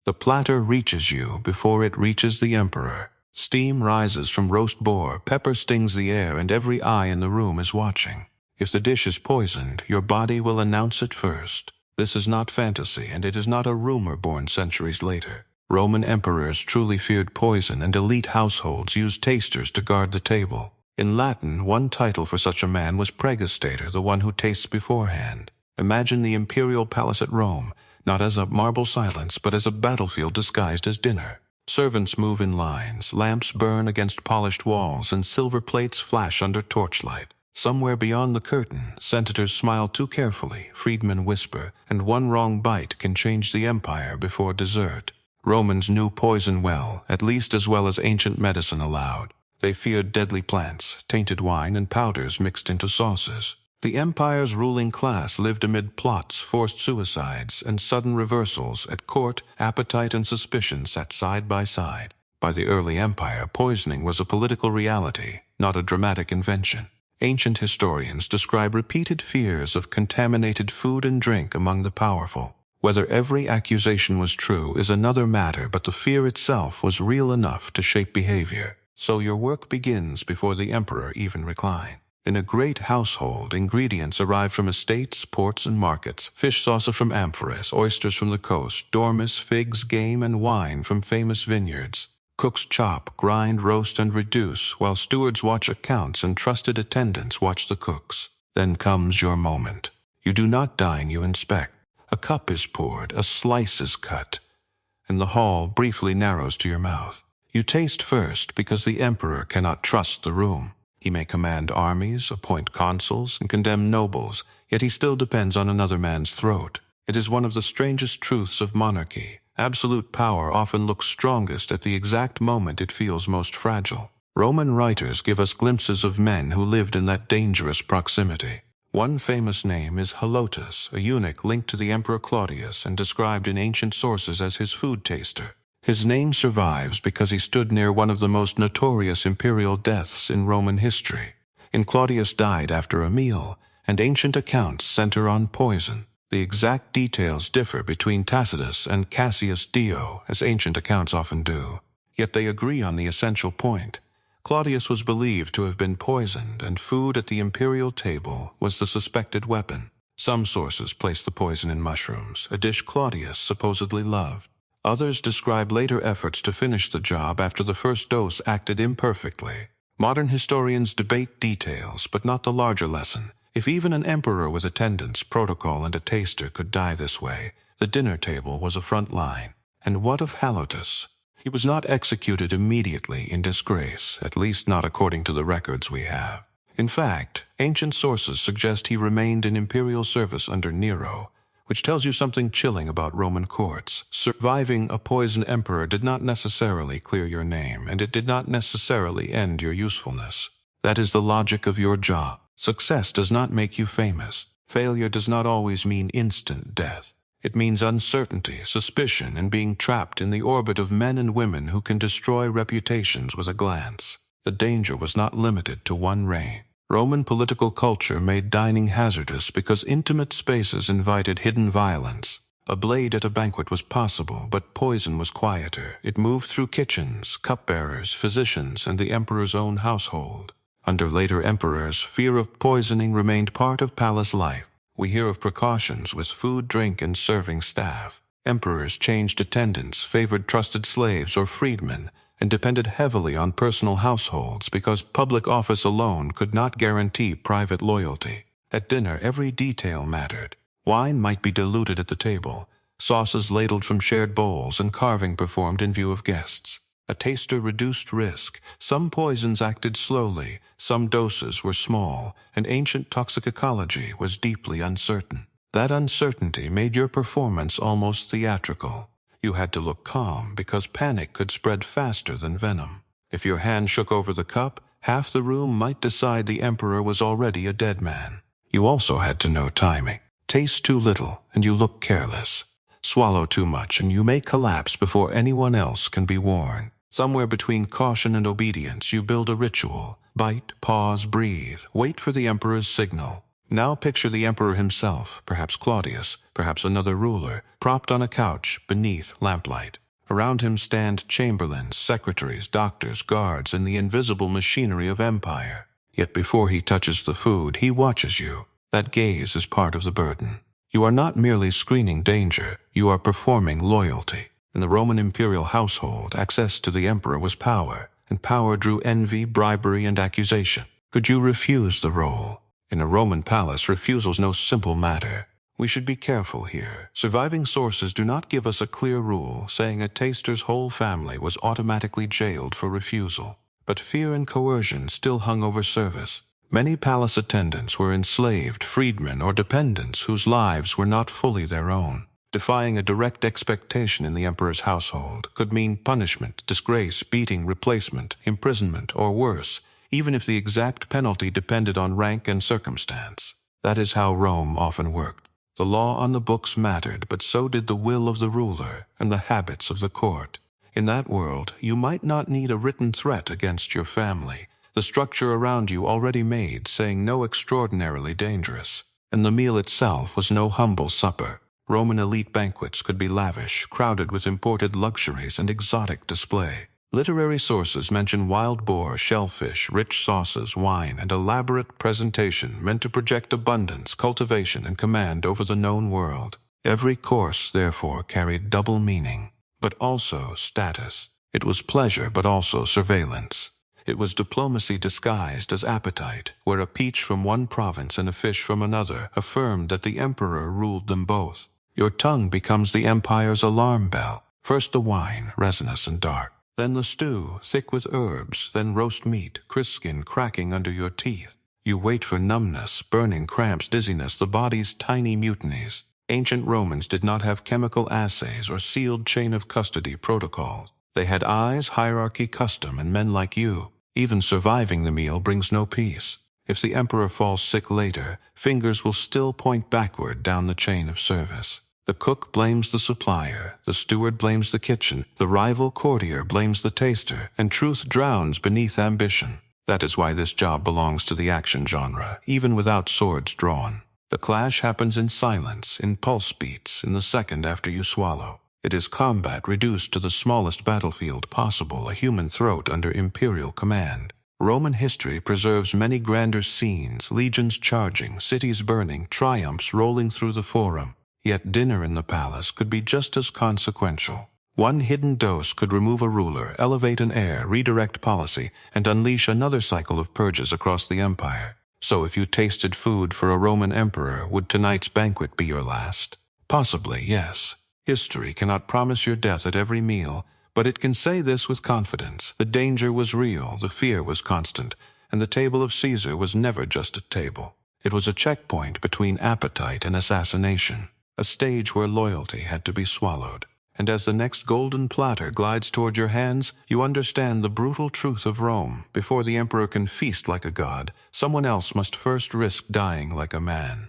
The platter reaches you before it reaches the emperor. Steam rises from roast boar, pepper stings the air, and every eye in the room is watching. If the dish is poisoned, your body will announce it first. This is not fantasy, and it is not a rumor born centuries later. Roman emperors truly feared poison, and elite households used tasters to guard the table. In Latin, one title for such a man was pregustator, the one who tastes beforehand. Imagine the imperial palace at Rome, not as a marble silence, but as a battlefield disguised as dinner. Servants move in lines, lamps burn against polished walls, and silver plates flash under torchlight. Somewhere beyond the curtain, senators smile too carefully, freedmen whisper, and one wrong bite can change the empire before dessert. Romans knew poison well, at least as well as ancient medicine allowed. They feared deadly plants, tainted wine, and powders mixed into sauces. The empire's ruling class lived amid plots, forced suicides, and sudden reversals. At court, appetite and suspicion sat side by side. By the early empire, poisoning was a political reality, not a dramatic invention. Ancient historians describe repeated fears of contaminated food and drink among the powerful. Whether every accusation was true is another matter, but the fear itself was real enough to shape behavior. So your work begins before the emperor even reclines. In a great household, ingredients arrive from estates, ports, and markets. Fish sauce from amphoras, oysters from the coast, dormice, figs, game, and wine from famous vineyards. Cooks chop, grind, roast, and reduce, while stewards watch accounts and trusted attendants watch the cooks. Then comes your moment. You do not dine, you inspect. A cup is poured, a slice is cut, and the hall briefly narrows to your mouth. You taste first because the emperor cannot trust the room. He may command armies, appoint consuls, and condemn nobles, yet he still depends on another man's throat. It is one of the strangest truths of monarchy. Absolute power often looks strongest at the exact moment it feels most fragile. Roman writers give us glimpses of men who lived in that dangerous proximity. One famous name is Helotus, a eunuch linked to the Emperor Claudius and described in ancient sources as his food taster. His name survives because he stood near one of the most notorious imperial deaths in Roman history. And Claudius died after a meal, and ancient accounts center on poison. The exact details differ between Tacitus and Cassius Dio, as ancient accounts often do. Yet they agree on the essential point. Claudius was believed to have been poisoned, and food at the imperial table was the suspected weapon. Some sources place the poison in mushrooms, a dish Claudius supposedly loved. Others describe later efforts to finish the job after the first dose acted imperfectly. Modern historians debate details, but not the larger lesson. If even an emperor with attendants, protocol, and a taster could die this way, the dinner table was a front line. And what of Helotus? He was not executed immediately in disgrace, at least not according to the records we have. In fact, ancient sources suggest he remained in imperial service under Nero, which tells you something chilling about Roman courts. Surviving a poisoned emperor did not necessarily clear your name, and it did not necessarily end your usefulness. That is the logic of your job. Success does not make you famous. Failure does not always mean instant death. It means uncertainty, suspicion, and being trapped in the orbit of men and women who can destroy reputations with a glance. The danger was not limited to one reign. Roman political culture made dining hazardous because intimate spaces invited hidden violence. A blade at a banquet was possible, but poison was quieter. It moved through kitchens, cupbearers, physicians, and the emperor's own household. Under later emperors, fear of poisoning remained part of palace life. We hear of precautions with food, drink, and serving staff. Emperors changed attendants, favored trusted slaves or freedmen, and depended heavily on personal households because public office alone could not guarantee private loyalty. At dinner, every detail mattered. Wine might be diluted at the table, sauces ladled from shared bowls, and carving performed in view of guests. A taster reduced risk. Some poisons acted slowly, some doses were small, and ancient toxicology was deeply uncertain. That uncertainty made your performance almost theatrical. You had to look calm because panic could spread faster than venom. If your hand shook over the cup, half the room might decide the emperor was already a dead man. You also had to know timing. Taste too little, and you look careless. Swallow too much, and you may collapse before anyone else can be warned. Somewhere between caution and obedience, you build a ritual. Bite, pause, breathe. Wait for the emperor's signal. Now picture the emperor himself, perhaps Claudius, perhaps another ruler, propped on a couch beneath lamplight. Around him stand chamberlains, secretaries, doctors, guards, and the invisible machinery of empire. Yet before he touches the food, he watches you. That gaze is part of the burden. You are not merely screening danger, you are performing loyalty. In the Roman imperial household, access to the emperor was power, and power drew envy, bribery, and accusation. Could you refuse the role? In a Roman palace, refusal is no simple matter. We should be careful here. Surviving sources do not give us a clear rule saying a taster's whole family was automatically jailed for refusal. But fear and coercion still hung over service. Many palace attendants were enslaved, freedmen, or dependents whose lives were not fully their own. Defying a direct expectation in the emperor's household could mean punishment, disgrace, beating, replacement, imprisonment, or worse, even if the exact penalty depended on rank and circumstance. That is how Rome often worked. The law on the books mattered, but so did the will of the ruler and the habits of the court. In that world, you might not need a written threat against your family, the structure around you already made, saying no extraordinarily dangerous. And the meal itself was no humble supper. Roman elite banquets could be lavish, crowded with imported luxuries and exotic display. Literary sources mention wild boar, shellfish, rich sauces, wine, and elaborate presentation meant to project abundance, cultivation, and command over the known world. Every course, therefore, carried double meaning, but also status. It was pleasure, but also surveillance. It was diplomacy disguised as appetite, where a peach from one province and a fish from another affirmed that the emperor ruled them both. Your tongue becomes the empire's alarm bell. First the wine, resinous and dark. Then the stew, thick with herbs, then roast meat, crisp skin cracking under your teeth. You wait for numbness, burning cramps, dizziness, the body's tiny mutinies. Ancient Romans did not have chemical assays or sealed chain of custody protocols. They had eyes, hierarchy, custom, and men like you. Even surviving the meal brings no peace. If the emperor falls sick later, fingers will still point backward down the chain of service. The cook blames the supplier, the steward blames the kitchen, the rival courtier blames the taster, and truth drowns beneath ambition. That is why this job belongs to the action genre, even without swords drawn. The clash happens in silence, in pulse beats, in the second after you swallow. It is combat reduced to the smallest battlefield possible, a human throat under imperial command. Roman history preserves many grander scenes, legions charging, cities burning, triumphs rolling through the forum. Yet dinner in the palace could be just as consequential. One hidden dose could remove a ruler, elevate an heir, redirect policy, and unleash another cycle of purges across the empire. So if you tasted food for a Roman emperor, would tonight's banquet be your last? Possibly, yes. History cannot promise your death at every meal, but it can say this with confidence. The danger was real, the fear was constant, and the table of Caesar was never just a table. It was a checkpoint between appetite and assassination, a stage where loyalty had to be swallowed. And as the next golden platter glides toward your hands, you understand the brutal truth of Rome. Before the emperor can feast like a god, someone else must first risk dying like a man.